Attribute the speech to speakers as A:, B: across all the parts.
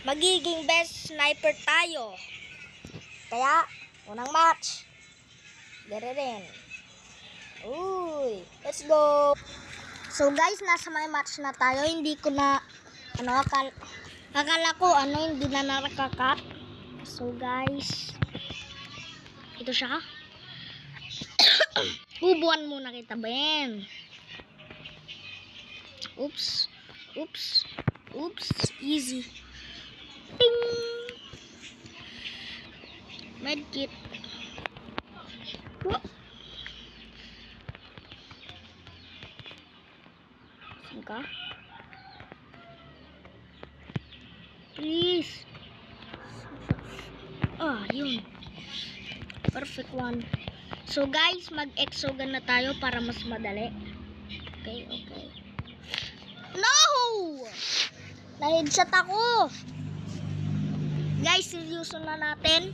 A: magiging best sniper tayo. Kaya, unang match. Dere rin. Uy, let's go. So guys, nasa may match na tayo. Hindi ko na, akala ko, hindi na nakaka-cut. So guys, ito siya. Ubuan muna kita, Ben. Oops. Easy. Ting. Medkit. Saan ka? Please. Yun. Perfect one. So guys, mag-exogan na tayo para mas madali. Okay. No! Na-headshot ako. Guys, seryoso na natin.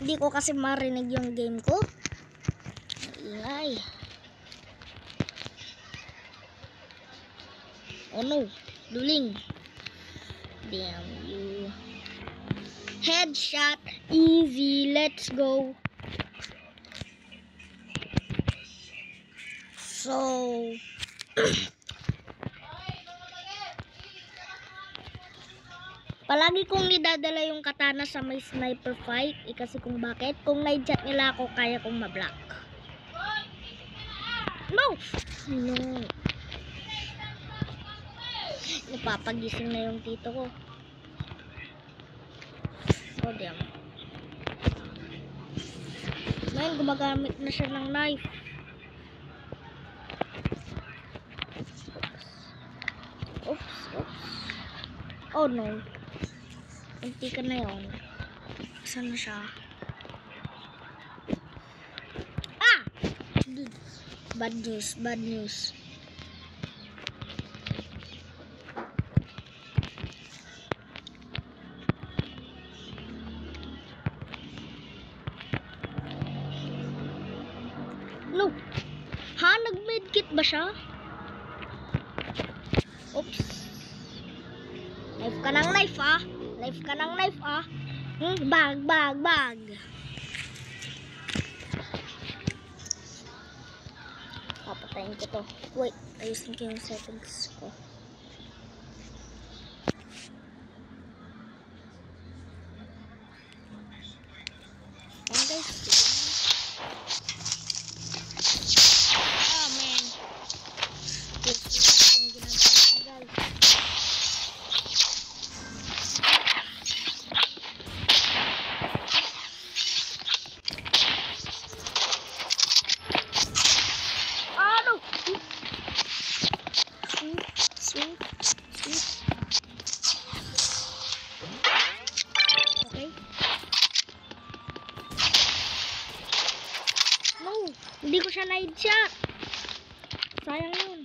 A: Hindi ko kasi marinig yung game ko. Ingay. Oh no, duling. Damn you. Headshot, easy, let's go. So, palagi kong nidadala yung katana sa may sniper fight. Kasi kung bakit, kung na-chat nila ako, kaya kong ma-block. No! Napapagising na yung tito ko. Oh damn. Man, gumagamit na siya ng knife. Oops. Oh no. Unti ka na yun. Saan na siya? Bad news. No. Ha? Nag-medkit ba siya? Oops. Knife ka ng knife ah. Bag. Papatayin ko to. Wait, ayusin ko yung settings ko. Ayan guys. Man. Yung ginagawa ko guys. Sweet. Okay. No, hindi ko siya na-headshot. Sayang yun.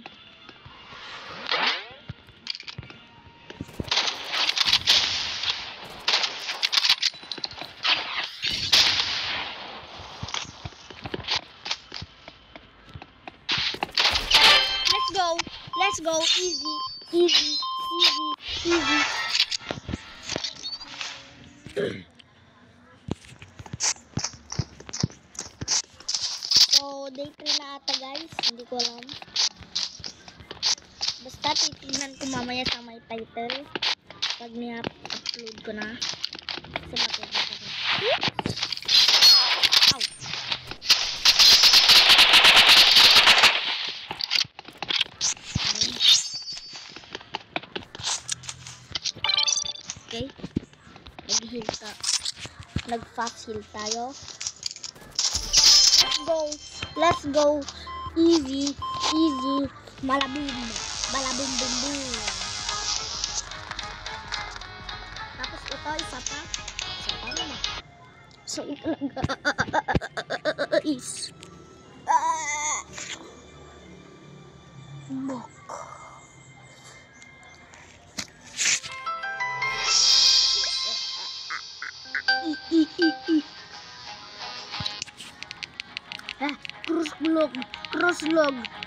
A: Let's go. Easy. So, day 3 na ata guys. Hindi ko alam. Basta titignan ko mamaya sa my title. Pag ni-upload ko na. Sa matulog ko. Ow! Okay. Nag-fast heal tayo. Let's go. Easy. Malabim. Tapos ito, isa pa naman. So, ito lang guys. Bok.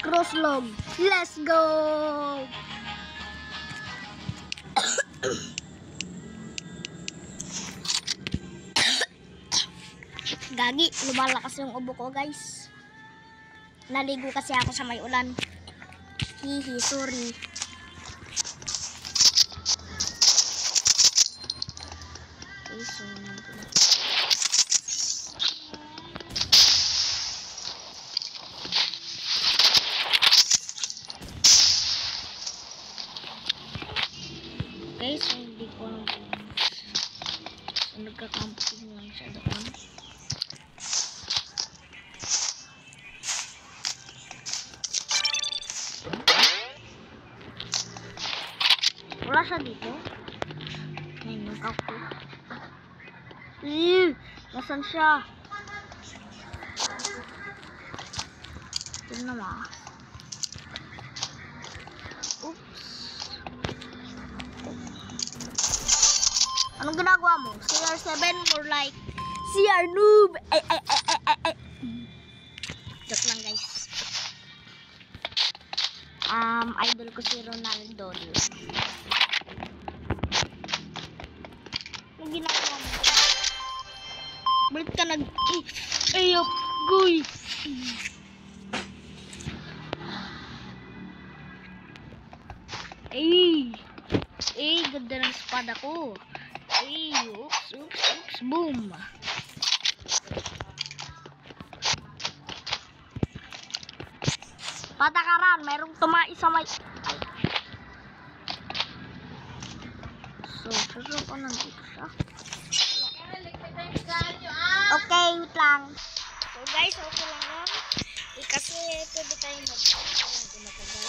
A: Crosslog. Let's go. Gagi, lumalakas yung ubo ko, guys. Naligo kasi ako sa may ulan. Hihi, sorry. Okay, so okay, so hindi ko alam kung so, nagka-camping lang siya doon. Wala siya dito. Ngayon, mag-ako. Nasaan siya? Ito naman. Oops. Anong ginagawa mo? CR7 more like CR noob. Ay. Joke lang, guys. Idol ko si Ronaldo. Anong ginagawa mo? Balit ka ayop, guy. Ganda ng espada ko. Oops, boom. Patakaran, merong tumai sa may... So, susuko nandito siya. Okay, wait lang. So guys, okay lang lang. Kasi pwede tayo mag-matagal.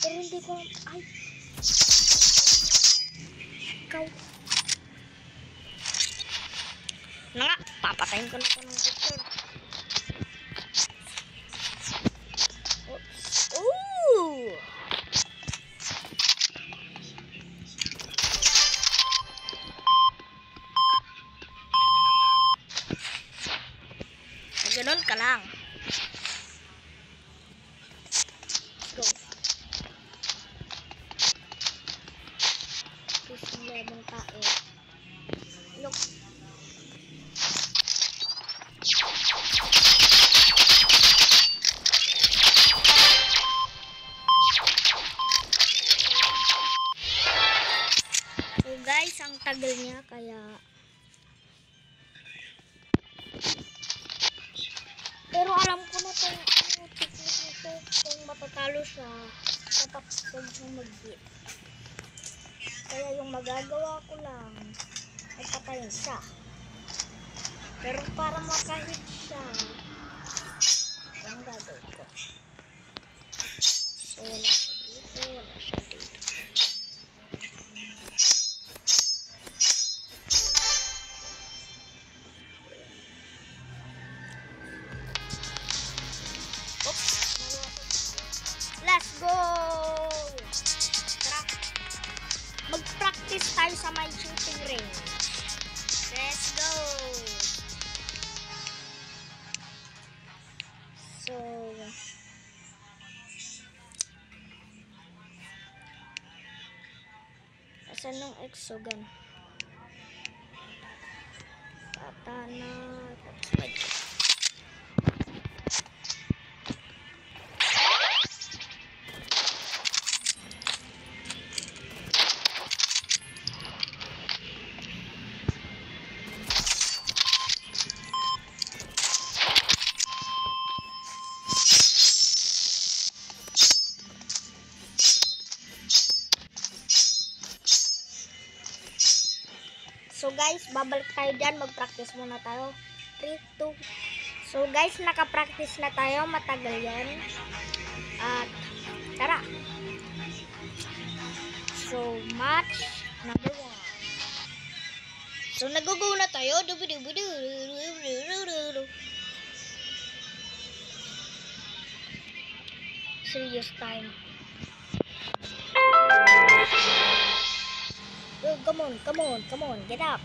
A: Pero hindi ko... Ay! Ikaw. Na nga, papatayin ko na ito ng picture. Oops. Ooh! Ganun ka lang. Let's go. Kasi labang tae. Look. So guys, ang tagal niya kaya... Pero alam ko na itong technique nito, kung matatalo siya, dapat huwag siyang mag-hit. Kaya yung magagawa ko lang, ay patayin siya. Pero para makahit siya, ang gagawin ko. So wala siya dito, wala siya dito. Let's go! Tara. Mag-practice tayo sa my shooting range. Let's go! So, asan nung exogun? Katana. So guys, babalik tayo dyan. Mag-practice muna tayo. 3, 2. So guys, naka-practice na tayo. Matagal yan. At tara. So, match number 1. So, nag-go na tayo. Serious time. Come on. Get up.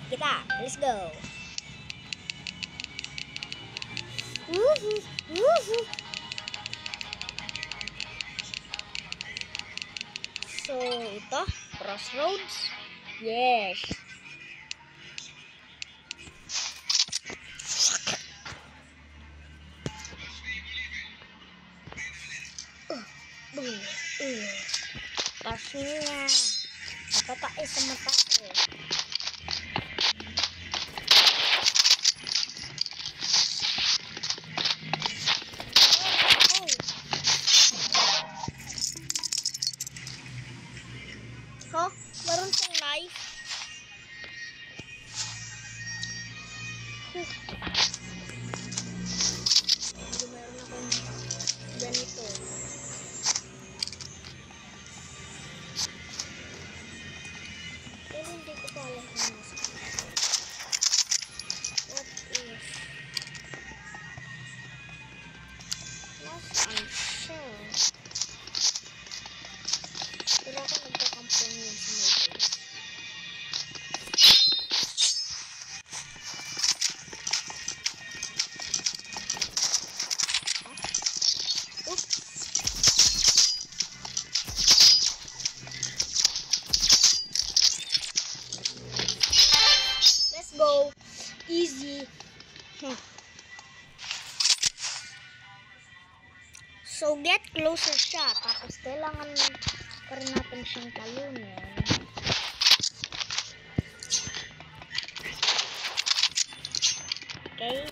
A: Let's go. So, ito. Crossroads. Yes. Bash niya. Napatae sa mata ko. Huh? Meron siyang knife. Hindi meron akong ganito. Pero hindi ko pa alam kung nasa. What is? Nasaan siya? Pero ako nagkakampong yun sa my place. Oops. Let's go. Easy. So, get closer siya. Tapos, kailangan pa rin natin siyang talunin. Okay.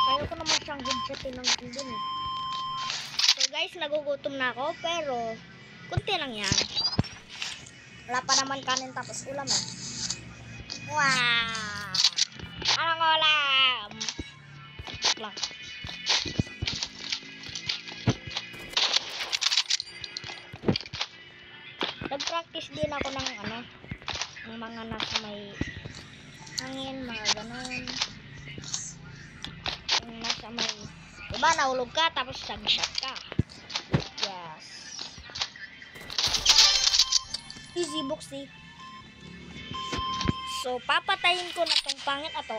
A: Kaya ko naman siyang headshotin ng dun eh. So, guys, nagugutom na ako. Pero, kunti lang yan. Wala pa naman kanin tapos ulam eh. Wow! Anong ulam? Lang. Nag-practice din ako ng ng mga nasa may hangin, mga ganon. Yung nasa may, diba, nahulog ka tapos sag-shot ka. Yes. Easy boxy. So, papatayin ko na tong pangit ato.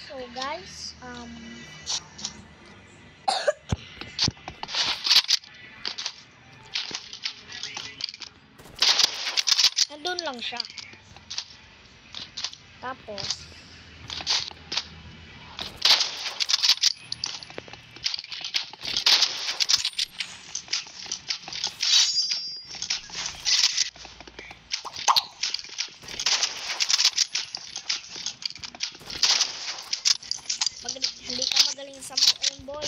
A: So, guys, nandun lang siya. Tapos, hindi ka magaling sa mga aim boy.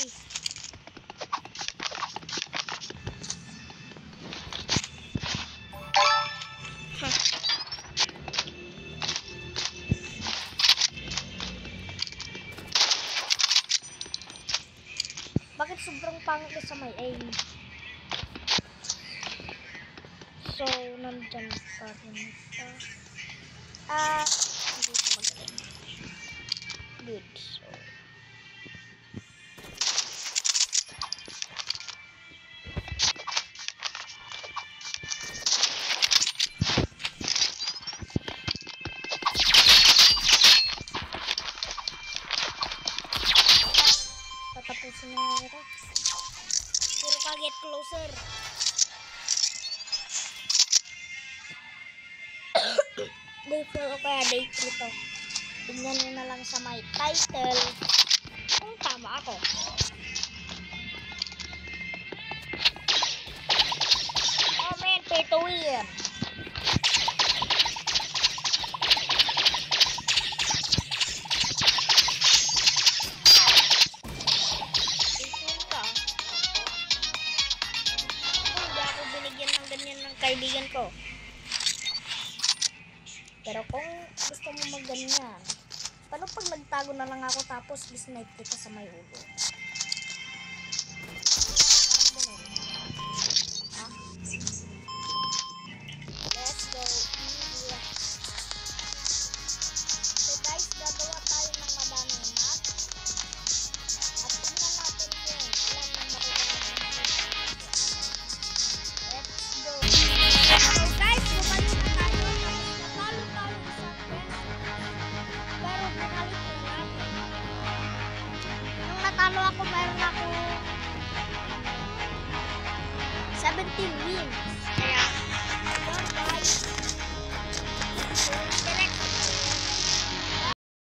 A: Bakit sobrang pangit ka sa may aim? So, nandyan pa rin ito. Hindi ka magaling. Good. So, tatapusin na nga ito. Puro ka get closer. Day 4 o kaya day 3 to. Tignan nyo na lang sa my title kung tama ako. Oh man, pay to win. Hindi ako binigyan ng ganyan ng kaibigan ko. Pero kung gusto mo magganyan, paano pag nagtago na lang ako tapos snipe kita sa may ulo? Parang ganun. Ha? Let's go. So guys, gagawa tayo ng madaming map. At tingnan natin kung ilan ang makikita. Let's go. So guys, bumalik na tayo. Natalo tayo isang beses. Pero bumalik na natin. Nung natalo ako, mayroon ako 17 wins. Kaya